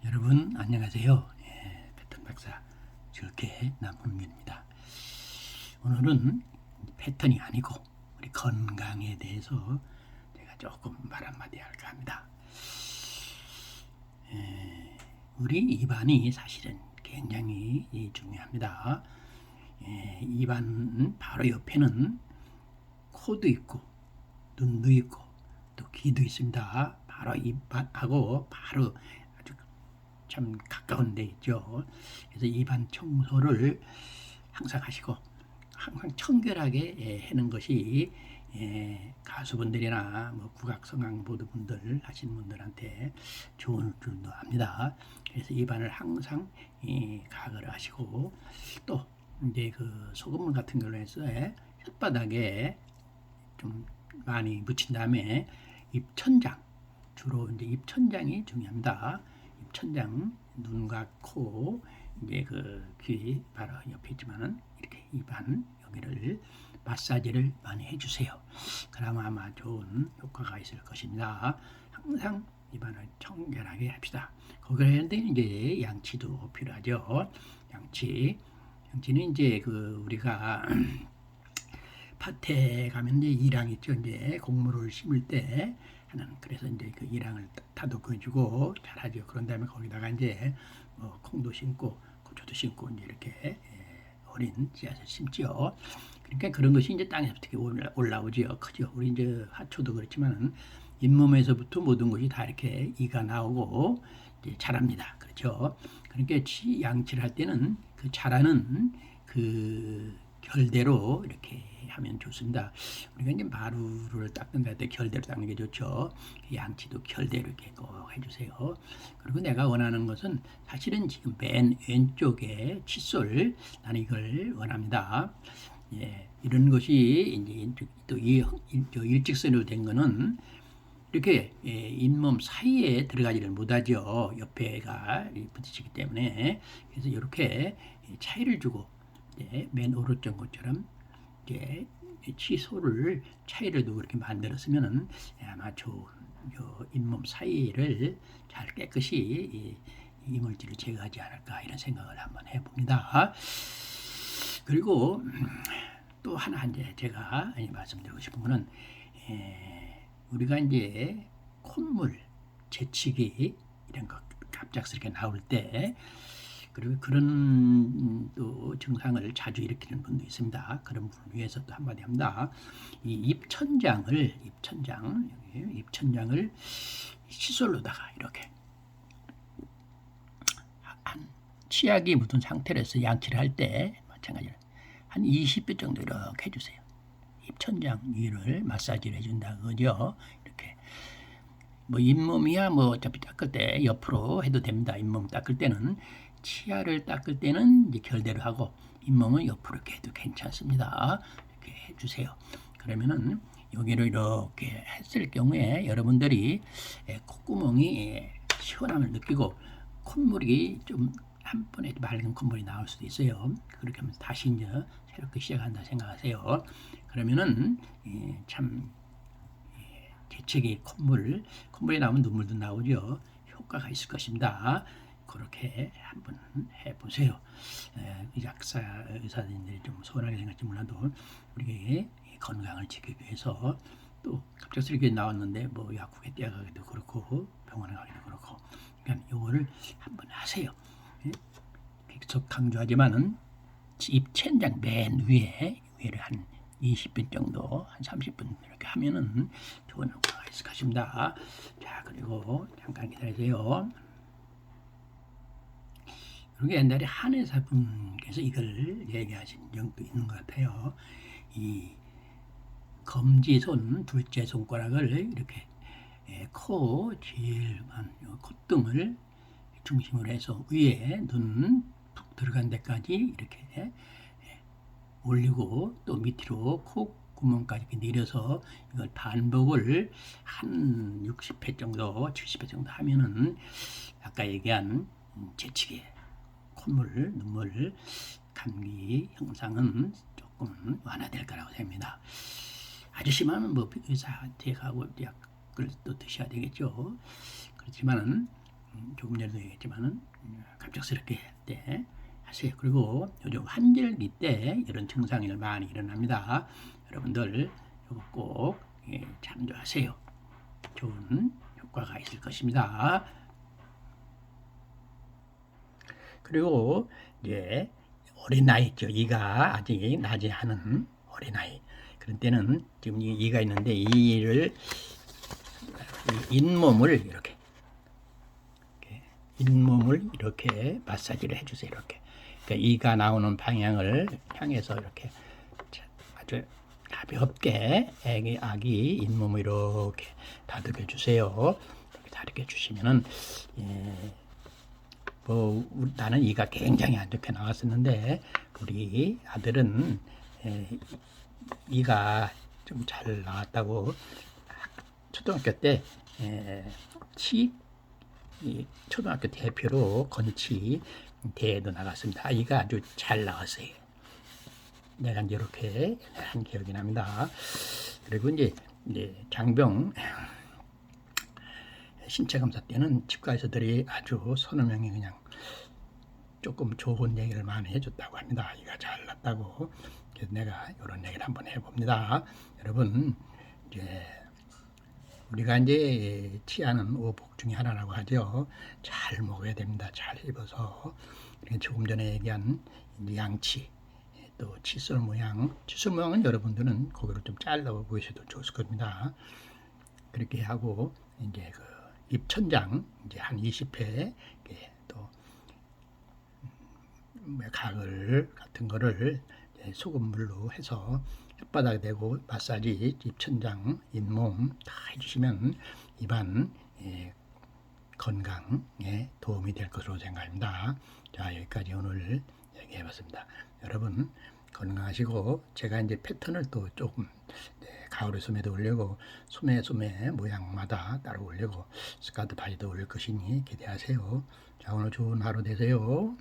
여러분 안녕하세요. 패턴 박사 즐게 남훈균입니다. 오늘은 패턴이 아니고 우리 건강에 대해서 제가 조금 말 한마디 할까 합니다. 우리 입안이 사실은 굉장히 중요합니다. 입안 바로 옆에는 코도 있고 눈도 있고 또 귀도 있습니다. 바로 입안하고 바로 아주 참 가까운 데 있죠. 그래서 입안 청소를 항상 하시고 항상 청결하게 하는 것이 가수분들이나 뭐 국악성악보드 분들 하시는 분들한테 좋은 줄도 압니다. 그래서 입안을 항상 가글을 하시고 또 이제 그 소금물 같은 걸로 해서 혓바닥에 좀 많이 묻힌 다음에 입천장, 주로 이제 입천장이 중요합니다. 입천장, 눈과 코, 이제 그 귀 바로 옆에 있지만은 이렇게 입안 여기를 마사지를 많이 해주세요. 그러면 아마 좋은 효과가 있을 것입니다. 항상 입안을 청결하게 합시다. 거기를 하는데 이제 양치도 필요하죠. 양치는 이제 그 우리가 밭에 가면 이제 이랑 있죠. 이제 곡물을 심을 때 하는, 그래서 이제 그 이랑을 다독여주고 잘하죠. 그런 다음에 거기다가 이제 뭐 콩도 심고 고추도 심고 이제 이렇게 어린 씨앗을 심지요. 그러니까 그런 것이 이제 땅에서 어떻게 올라오지요. 크죠. 우리 이제 화초도 그렇지만은 잇몸에서부터 모든 것이 다 이렇게 이가 나오고 이제 자랍니다. 그렇죠. 그러니까 양치를 할 때는 그 자라는 그 결대로 이렇게 하면 좋습니다. 우리가 이제 마루를 닦는다 할 때 결대로 닦는 게 좋죠. 양치도 결대로 이렇게 꼭 해주세요. 그리고 내가 원하는 것은 사실은 지금 맨 왼쪽에 칫솔, 나는 이걸 원합니다. 이런 것이 이제 또 일직선으로 된 거는 이렇게 잇몸 사이에 들어가지를 못하죠. 옆에가 부딪히기 때문에. 그래서 이렇게 차이를 주고 맨 오른쪽 것처럼 치소를 차이를 두고 이렇게 만들었으면은 아마 좋은 잇몸 사이를 잘 깨끗이 이물질을 제거하지 않을까 이런 생각을 한번 해봅니다. 그리고 또 하나 이제 제가 말씀드리고 싶은 거는 우리가 이제 콧물, 재치기 이런 거 갑작스럽게 나올 때 그리고 그런 또 증상을 자주 일으키는 분도 있습니다. 그런 분을 위해서 또 한마디 합니다. 이 입천장을 칫솔로다가 이렇게 한 치약이 묻은 상태에서 양치를 할 때 마찬가지로 한 20배 정도 이렇게 해주세요. 입천장 위를 마사지를 해준다 그죠? 이렇게 뭐 잇몸이야 뭐 어차피 닦을 때 옆으로 해도 됩니다. 잇몸 닦을 때는 치아를 닦을 때는 이제 결대로 하고 잇몸은 옆으로 이렇게 해도 괜찮습니다. 이렇게 해주세요. 그러면은 여기를 이렇게 했을 경우에 여러분들이 콧구멍이 시원함을 느끼고 콧물이 좀 한 번에 맑은 콧물이 나올 수도 있어요. 그렇게 하면 다시 이제 새롭게 시작한다 생각하세요. 그러면은 참 재채기 콧물이 나오면 눈물도 나오죠. 효과가 있을 것입니다. 그렇게 한번 해보세요. 의사들이 좀 소원하게 생각할지 몰라도 우리가 건강을 지키기 위해서 또 갑작스럽게 나왔는데 뭐 약국에 뛰어가기도 그렇고 병원에 가기도 그렇고 그러니까 요거를 한번 하세요. 계속 강조하지만은 입천장 맨 위에를 한 20분 정도, 한 30분 이렇게 하면은 좋은 효과가 있을 것입니다. 자, 그리고 잠깐 기다리세요. 그리고 옛날에 한의사분께서 이걸 얘기하신 적도 있는 것 같아요. 이 검지손 둘째 손가락을 이렇게 코 제일 콧등을 중심으로 해서 위에 눈 푹 들어간 데까지 이렇게 올리고 또 밑으로 콧구멍까지 내려서 이걸 반복을 한 60회 정도, 70회 정도 하면은 아까 얘기한 재치기, 콧물, 눈물, 감기 형상은 조금 완화될 거라고 생각합니다. 아주 심하면 뭐 의사한테 가고 약을 또 드셔야 되겠죠. 그렇지만은 조금 전에도 얘기했지만은 갑작스럽게 할 때 하세요. 그리고 요즘 환절기 때 이런 증상이 많이 일어납니다. 여러분들 이거 꼭 참조하세요. 좋은 효과가 있을 것입니다. 그리고 이제 어린 나이죠. 이가 아직 나지 않은 어린 나이. 그런 때는 지금 이가 있는데 이를 잇몸을 이렇게 마사지를 해주세요. 이렇게. 그러니까 이가 나오는 방향을 향해서 이렇게 아주 가볍게 아기 잇몸을 이렇게 다듬어 주세요. 이렇게 다듬어 주시면은 나는 이가 굉장히 안 좋게 나왔었는데 우리 아들은 이가 좀 잘 나왔다고 초등학교 때 초등학교 대표로 건치 대회도 나갔습니다. 이가 아주 잘 나왔어요. 내가 이제 이렇게 한 기억이 납니다. 그리고 이제 장병 신체 검사 때는 치과의사들이 아주 서너 명이 그냥 조금 좋은 얘기를 많이 해줬다고 합니다. 이가 잘 났다고. 그래서 내가 이런 얘기를 한번 해봅니다. 여러분, 이제 우리가 이제 치아는 오복 중에 하나라고 하죠. 잘 먹어야 됩니다. 잘 씹어서. 조금 전에 얘기한 양치, 또 칫솔 모양은 여러분들은 고개를 좀 잘라 보이셔도 좋을 겁니다. 그렇게 하고 이제 그 입천장 이제 한 20회 또 가글 같은 거를 소금물로 해서 혓바닥에 대고 마사지 입천장, 잇몸 다 해주시면 입안 건강에 도움이 될 것으로 생각합니다. 자, 여기까지 오늘 얘기해봤습니다. 여러분 건강하시고 제가 이제 패턴을 또 조금 가을에 소매도 올리고 소매 모양마다 따로 올리고 스카트 바지도 올릴 것이니 기대하세요. 자, 오늘 좋은 하루 되세요.